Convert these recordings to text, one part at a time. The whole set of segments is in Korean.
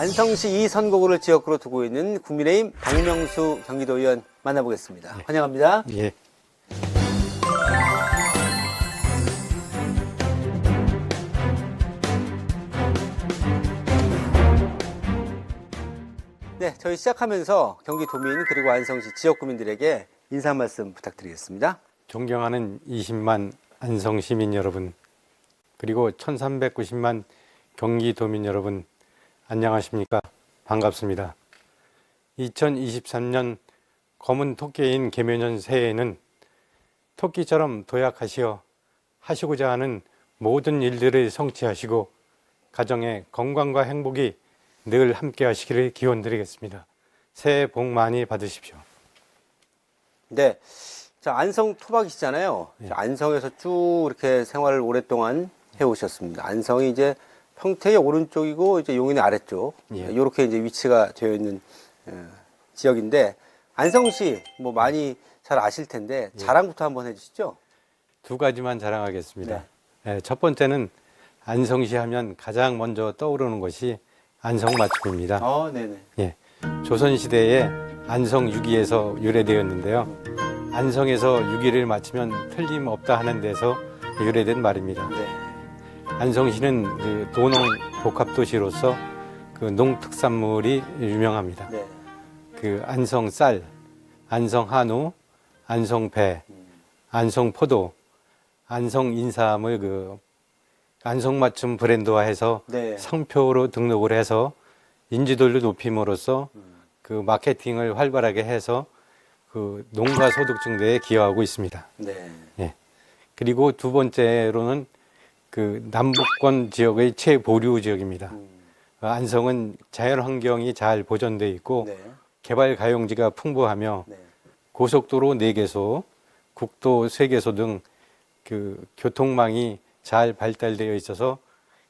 안성시 이 선거구를 지역구로 두고 있는 국민의힘 박명수 경기도의원 만나보겠습니다. 환영합니다. 예. 네, 저희 시작하면서 경기도민 그리고 안성시 지역구민들에게 인사 말씀 부탁드리겠습니다. 존경하는 20만 안성 시민 여러분, 그리고 1390만 경기도민 여러분, 안녕하십니까? 반갑습니다. 2023년 검은 토끼인 개묘년 새해에는 토끼처럼 도약하시어 하시고자 하는 모든 일들을 성취하시고 가정의 건강과 행복이 늘 함께 하시기를 기원드리겠습니다. 새해 복 많이 받으십시오. 네. 자, 안성 토박이시잖아요. 예. 안성에서 쭉 이렇게 생활을 오랫동안 해오셨습니다. 안성이 이제 평택의 오른쪽이고 이제 용인의 아래쪽. 예. 이렇게 이제 위치가 되어 있는 지역인데 안성시 뭐 많이 잘 아실 텐데 자랑부터 한번 해주시죠. 두 가지만 자랑하겠습니다. 첫 번째는 안성시 하면 가장 먼저 떠오르는 것이 안성맞춤입니다. 네네. 예, 조선시대에 안성 유기에서 유래되었는데요. 안성에서 유기를 마치면 틀림없다 하는 데서 유래된 말입니다. 네. 안성시는 그 도농 복합도시로서 그 농특산물이 유명합니다. 네. 그 안성 쌀, 안성 한우, 안성 배, 안성 포도, 안성 인삼을 그 안성맞춤 브랜드화해서 네. 상표로 등록을 해서 인지도를 높임으로써 그 마케팅을 활발하게 해서 그 농가 소득 증대에 기여하고 있습니다. 네. 예. 그리고 두 번째로는 그 남북권 지역의 최보류 지역입니다. 안성은 자연 환경이 잘 보존되어 있고 네. 개발 가용지가 풍부하며 네. 고속도로 4개소, 국도 3개소 등 그 교통망이 잘 발달되어 있어서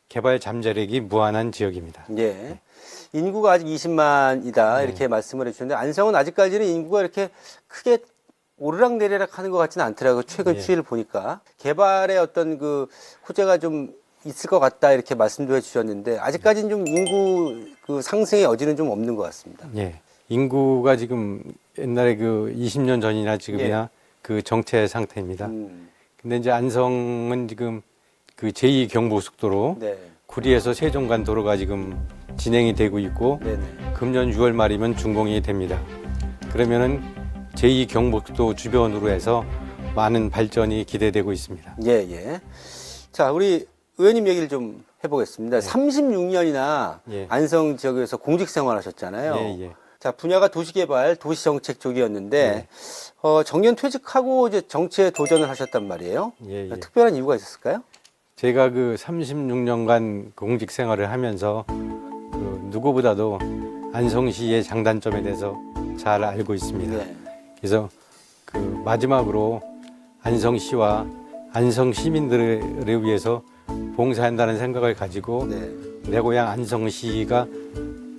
개발 잠재력이 무한한 지역입니다. 예. 인구가 아직 20만이다 이렇게 말씀을 해주셨는데 안성은 아직까지는 인구가 이렇게 크게 오르락내리락 하는 것 같지는 않더라고요. 최근 예. 추이를 보니까 개발의 어떤 그 호재가 좀 있을 것 같다 이렇게 말씀도 해주셨는데 아직까지는 좀 인구 그 상승의 여지는 좀 없는 것 같습니다. 예. 인구가 지금 옛날에 그 20년 전이나 지금이나 그 정체 상태입니다. 근데 이제 안성은 지금 그 제2 경부고속도로 네. 구리에서 세종 간 도로가 지금 진행이 되고 있고 네네. 금년 6월 말이면 준공이 됩니다. 그러면은 제2 경부고속도 주변으로 해서 많은 발전이 기대되고 있습니다. 예, 예. 자, 우리 의원님 얘기를 좀 해보겠습니다. 36년이나 예. 안성 지역에서 공직 생활하셨잖아요. 예, 예. 자, 분야가 도시개발, 도시정책 쪽이었는데, 정년 퇴직하고 이제 정치에 도전을 하셨단 말이에요. 예, 예. 특별한 이유가 있었을까요? 제가 그 36년간 공직 생활을 하면서 그 누구보다도 안성시의 장단점에 대해서 잘 알고 있습니다. 네. 그래서 그 마지막으로 안성시와 안성 시민들을 위해서 봉사한다는 생각을 가지고 네. 내 고향 안성시가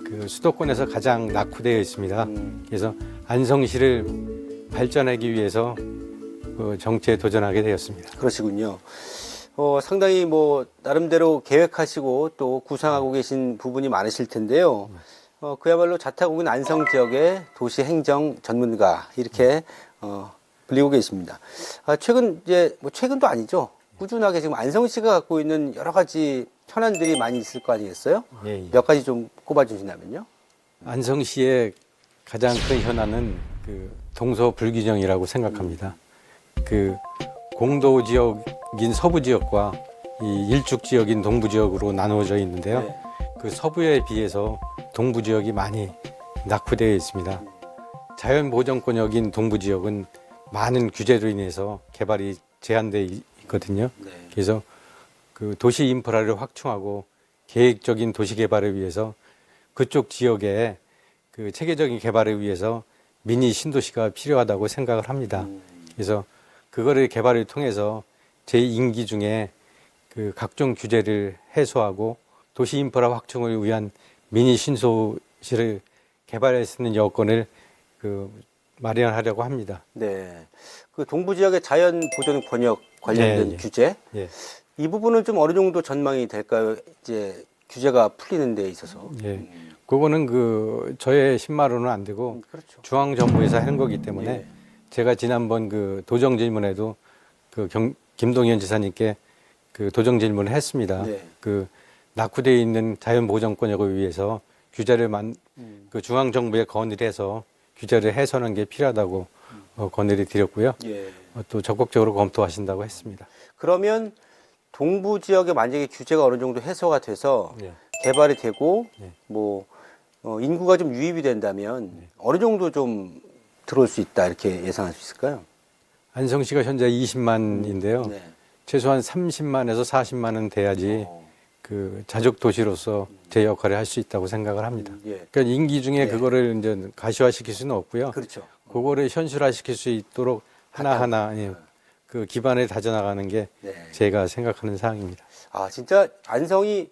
그 수도권에서 가장 낙후되어 있습니다. 그래서 안성시를 발전하기 위해서 그 정치에 도전하게 되었습니다. 그러시군요. 상당히 뭐, 나름대로 계획하시고 또 구상하고 계신 부분이 많으실 텐데요. 그야말로 자타공인 안성 지역의 도시 행정 전문가, 이렇게, 불리고 계십니다. 최근, 이제, 뭐, 최근도 아니죠. 꾸준하게 지금 안성시가 갖고 있는 여러 가지 현안들이 많이 있을 거 아니겠어요? 예, 예. 몇 가지 좀 꼽아주신다면요. 안성시의 가장 큰 현안은 그 동서 불균형이라고 생각합니다. 그 공도 지역인 서부 지역과 이 일축 지역인 동부 지역으로 나누어져 있는데요. 네. 그 서부에 비해서 동부 지역이 많이 낙후되어 있습니다. 자연 보전권역인 동부 지역은 많은 규제로 인해서 개발이 제한되어 있거든요. 네. 그래서 그 도시 인프라를 확충하고 계획적인 도시 개발을 위해서 그쪽 지역에 그 체계적인 개발을 위해서 미니 신도시가 필요하다고 생각을 합니다. 그래서 그거를 개발을 통해서 제 임기 중에 그 각종 규제를 해소하고 도시 인프라 확충을 위한 미니 신도시를 개발할 수 있는 여건을 그 마련하려고 합니다. 네. 그 동부 지역의 자연 보존 권역 관련된 예, 예. 규제 예. 이 부분은 좀 어느 정도 전망이 될까요? 이제 규제가 풀리는 데 있어서. 예. 그거는 그 저의 신마로는 안 되고 그렇죠. 중앙정부에서 하는 거기 때문에 예. 제가 지난번 그 도정 질문에도 그 김동연 지사님께 그 도정 질문을 했습니다. 네. 그 낙후되어 있는 자연보전권역을 위해서 규제를 그 중앙정부에 건의를 해서 규제를 해소하는 게 필요하다고 건의를 드렸고요. 예. 또 적극적으로 검토하신다고 했습니다. 그러면 동부 지역에 만약에 규제가 어느 정도 해소가 돼서 예. 개발이 되고 네. 뭐 인구가 좀 유입이 된다면 어느 정도 좀 들어올 수 있다 이렇게 예상할 수 있을까요? 안성시가 현재 20만인데요. 네. 최소한 30만에서 40만은 돼야지 어. 그 자족 도시로서 제 역할을 할 수 있다고 생각을 합니다. 예. 그러니까 임기 중에 예. 그거를 이제 가시화시킬 수는 없고요. 그렇죠. 그거를 현실화시킬 수 있도록 하나하나 예, 그 기반을 다져나가는 게 네. 제가 생각하는 사항입니다. 아, 진짜 안성이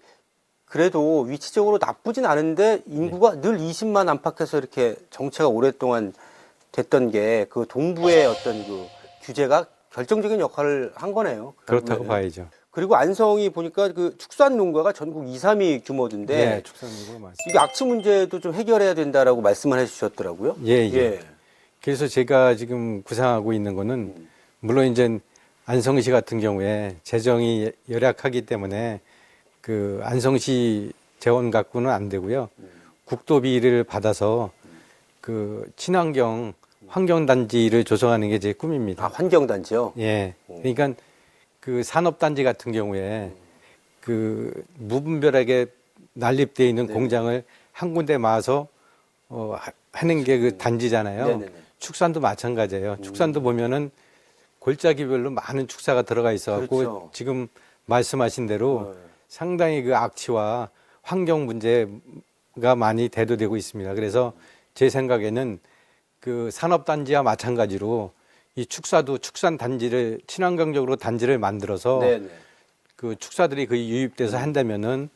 그래도 위치적으로 나쁘진 않은데 인구가 늘 20만 안팎에서 이렇게 정체가 오랫동안 됐던 게 그 동부의 어떤 그 규제가 결정적인 역할을 한 거네요. 그렇다고 결국에는. 봐야죠. 그리고 안성이 보니까 그 축산 농가가 전국 2, 3위 규모던데 네, 축산물고 맞습니다. 이게 악취 문제도 좀 해결해야 된다라고 말씀을 해주셨더라고요. 예. 그래서 제가 지금 구상하고 있는 거는 물론 이제 안성시 같은 경우에 재정이 열악하기 때문에 그 안성시 재원 갖고는 안 되고요. 국도비를 받아서 그 친환경 환경단지를 조성하는 게 제 꿈입니다. 아, 환경단지요? 예. 그러니까 그 산업단지 같은 경우에 그 무분별하게 난립되어 있는 네. 공장을 한 군데 모아서 하는 게 그 단지잖아요. 네네네. 축산도 마찬가지예요. 축산도 보면은 골짜기별로 많은 축사가 들어가 있어갖고 그렇죠. 지금 말씀하신 대로 상당히 그 악취와 환경 문제가 많이 대두되고 있습니다. 그래서 제 생각에는 그 산업단지와 마찬가지로 이 축사도 축산 단지를 친환경적으로 단지를 만들어서 네네. 그 축사들이 그 유입돼서 한다면은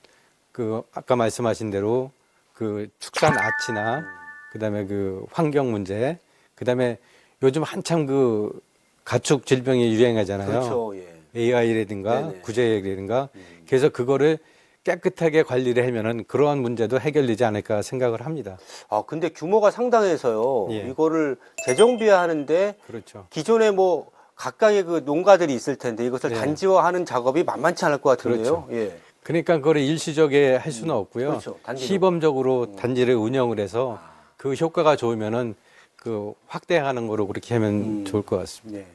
그 아까 말씀하신 대로 그 축산 아치나 그다음에 그 환경 문제 그다음에 요즘 한참 그 가축 질병이 유행하잖아요. 그렇죠. 예. AI라든가 네네. 구제액이라든가 그래서 그거를 깨끗하게 관리를 하면은 그러한 문제도 해결되지 않을까 생각을 합니다. 아, 근데 규모가 상당해서요. 예. 이거를 재정비하는데 그렇죠. 기존에 뭐 각각의 그 농가들이 있을 텐데 이것을 예. 단지화하는 작업이 만만치 않을 것 같은데요. 예. 그러니까 그거를 일시적에 할 수는 없고요. 그렇죠. 단기적으로. 시범적으로 단지를 운영을 해서 그 효과가 좋으면은 그 확대하는 거로 그렇게 하면 좋을 것 같습니다. 네.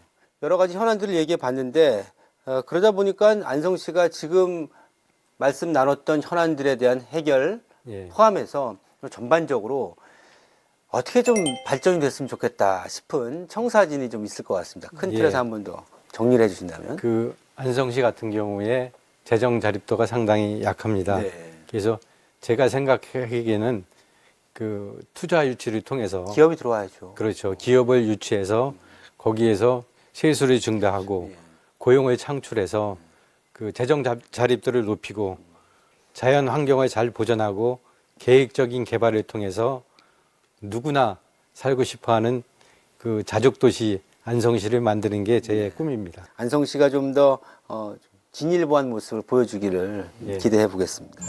여러 가지 현안들을 얘기해 봤는데 그러다 보니까 안성시가 지금 말씀 나눴던 현안들에 대한 해결 예. 포함해서 전반적으로 어떻게 좀 발전이 됐으면 좋겠다 싶은 청사진이 좀 있을 것 같습니다. 큰 예. 틀에서 한 번 더 정리를 해주신다면. 그 안성시 같은 경우에 재정 자립도가 상당히 약합니다. 네. 그래서 제가 생각하기에는 그 투자 유치를 통해서 기업이 들어와야죠. 그렇죠. 기업을 유치해서 거기에서 세수를 증대하고 예. 고용을 창출해서 그 재정 자립도를 높이고 자연 환경을 잘 보존하고 계획적인 개발을 통해서 누구나 살고 싶어하는 그 자족 도시 안성시를 만드는 게 제 꿈입니다. 안성시가 좀 더 진일보한 모습을 보여주기를 예. 기대해 보겠습니다.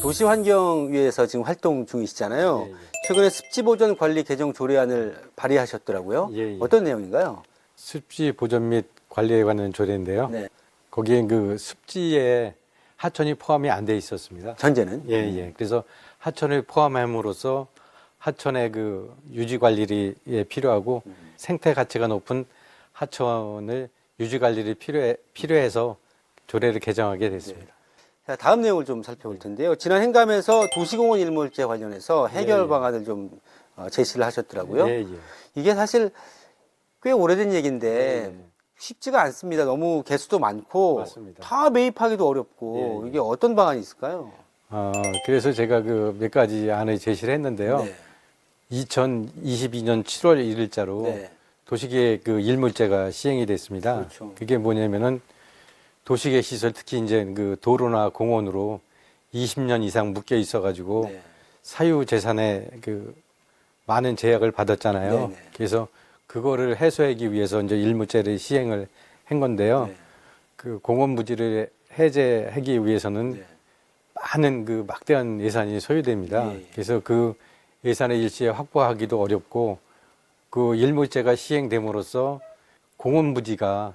도시환경위에서 지금 활동 중이시잖아요. 예, 예. 최근에 습지보전 관리 개정 조례안을 발의하셨더라고요. 예, 예. 어떤 내용인가요? 습지 보존 및 관리에 관한 조례인데요. 네. 거기에 그 습지에 하천이 포함이 안 돼 있었습니다. 전제는? 예, 예. 그래서 하천을 포함함으로써 하천의 그 유지 관리를 필요하고 생태 가치가 높은 하천을 유지 관리를 필요해서 조례를 개정하게 됐습니다. 자, 다음 내용을 좀 살펴볼 텐데요. 지난 행감에서 도시공원 일몰제 관련해서 해결 예, 예. 방안을 좀 제시를 하셨더라고요. 예, 예. 이게 사실 꽤 오래된 얘기인데 예. 쉽지가 않습니다. 너무 개수도 많고 맞습니다. 다 매입하기도 어렵고 예, 예. 이게 어떤 방안이 있을까요? 그래서 제가 그 몇 가지 안을 제시를 했는데요. 네. 2022년 7월 1일자로 네. 도시계획 그 일몰제가 시행이 됐습니다. 그렇죠. 그게 뭐냐면은 도시계획 시설 특히 이제 그 도로나 공원으로 20년 이상 묶여 있어가지고 네. 사유 재산에 그 많은 제약을 받았잖아요. 네네. 그래서 그거를 해소하기 위해서 이제 일무제를 시행을 한 건데요. 네. 그 공원부지를 해제하기 위해서는 네. 많은 그 막대한 예산이 소요됩니다. 예. 그래서 그 예산을 일시에 확보하기도 어렵고 그 일무제가 시행됨으로써 공원부지가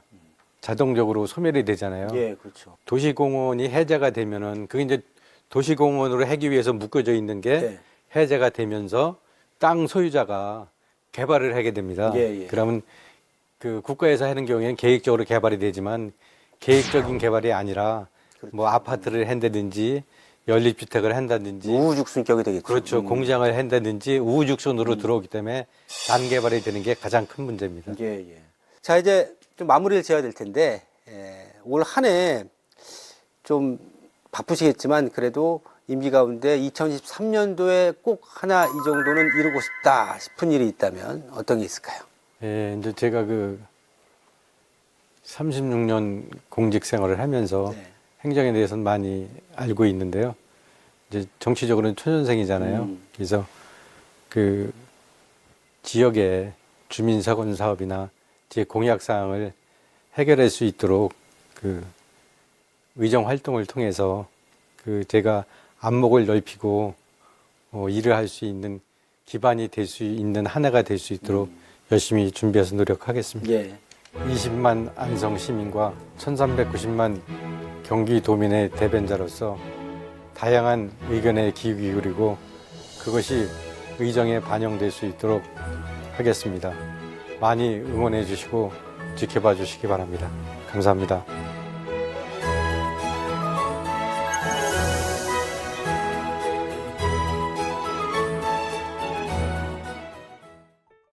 자동적으로 소멸이 되잖아요. 예, 그렇죠. 도시공원이 해제가 되면은 그게 이제 도시공원으로 하기 위해서 묶여져 있는 게 네. 해제가 되면서 땅 소유자가 개발을 하게 됩니다. 예, 예. 그러면 그 국가에서 하는 경우에는 계획적으로 개발이 되지만 계획적인 개발이 아니라 뭐 아파트를 한다든지 연립주택을 한다든지 우후죽순격이 되겠죠. 그렇죠. 공장을 한다든지 우후죽순으로 들어오기 때문에 단개발이 되는 게 가장 큰 문제입니다. 예, 예. 자, 이제 좀 마무리를 지어야 될 텐데, 올 한 해 좀 바쁘시겠지만 그래도 임기 가운데 2023년도에 꼭 하나 이 정도는 이루고 싶다 싶은 일이 있다면 어떤 게 있을까요? 예, 이제 제가 그 36년 공직 생활을 하면서 네. 행정에 대해서는 많이 알고 있는데요. 이제 정치적으로는 초년생이잖아요. 그래서 그 지역의 주민사건 사업이나 제 공약 사항을 해결할 수 있도록 그 의정 활동을 통해서 그 제가 안목을 넓히고 일을 할 수 있는 기반이 될 수 있는 한 해가 될 수 있도록 열심히 준비해서 노력하겠습니다. 예. 20만 안성 시민과 1390만 경기도민의 대변자로서 다양한 의견에 귀 기울이고 그것이 의정에 반영될 수 있도록 하겠습니다. 많이 응원해 주시고 지켜봐 주시기 바랍니다. 감사합니다.